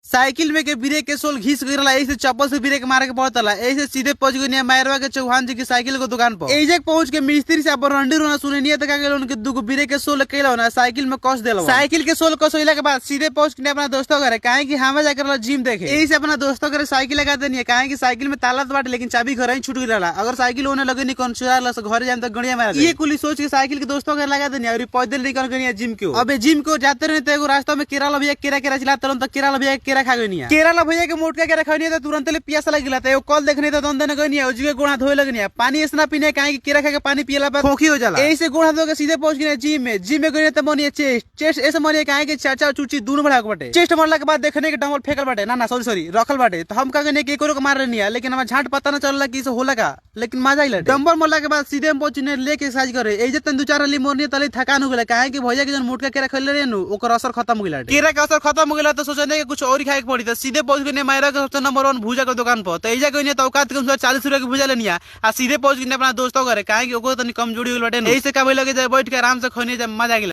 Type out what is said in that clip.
Cycle में के break के सोल घिस गिरला, ऐसे चप्पल से ब्रेक मारे के पड़तला, ऐसे सीधे पहुंच गई मैरवा के चौहान जी की साइकिल को दुकान पर। ऐसे पहुंच के मिस्त्री से अपन रंडी रोना सुने नहीं तक उनके दुगो ब्रेक के सोल केला ना साइकिल में कस देला। साइकिल के सोल कसोइला के बाद सीधे पहुंच के अपना दोस्तों घरे काहे कि हमें जाकर जिम देखे, ऐसे अपना दोस्तों घरे साइकिल लगा देनी है काहे कि साइकिल में ताला बाटे लेकिन चाबी घर ही छूट गई। अगर साइकिल होने लगे नहीं कौन चुरा घर जाए तो गड़िया मार ये कुली सोच के साइकिल के दोस्तों घर लगा देनी और पैदल निकल गई जिम को। अब जिम को जाते रहे तो रास्ता में केरला भैया केरा चलाते रहो, केरला भैया केरा खा गई है। केरला भैया के मोटका के रखा नहीं था, तुरंत प्यास लगी था, कल देखने तो दंदन गई है, गोड़ा धोए लगनी है, पानी इतना पीने काहे कि केरा खा के पानी पियला पर खोखी हो जाला। ऐसे गोड़ा धो के सीधे पहुंच गए जिम में गई तो मनिए चेस्ट ऐसे मनिए काहे कि चाचा चूची दोनों बढ़ा के बाटे। चेस्ट मरला के बाद देखने के डंबल फेंकल बाटे, ना सॉरी रखल बाटे, तो हम कहे कि एको को मार रही है, लेकिन हमें झाट पता न चलला कि होला का, लेकिन मजा आइला। डंबल मरला के बाद सीधे हम पहुंचने लेके एक्सरसाइज करे। ऐसे तन दो चार रली मोरनी तले थकान हो गेला काहे कि भैया के जन मोटका केरा खइले रहे नु ओकर असर खत्म हो गेला। केरा का असर खत्म हो गेला तो सोचने के कुछ और खाए के पड़ी, तो सीधे पहुंच गए मायरा के सबसे नंबर 1 भूजा के दुकान पर। तो ऐजा गई तो औकात कम से 40 रुपए की भूजा लेनी है आ सीधे पहुंच गए अपना दोस्तों घरे काहे कि ओको तनी कमजोरी हो बाटे। ऐसे का लगे जाए बैठ के आराम से खइने जाए मजा आ गेला।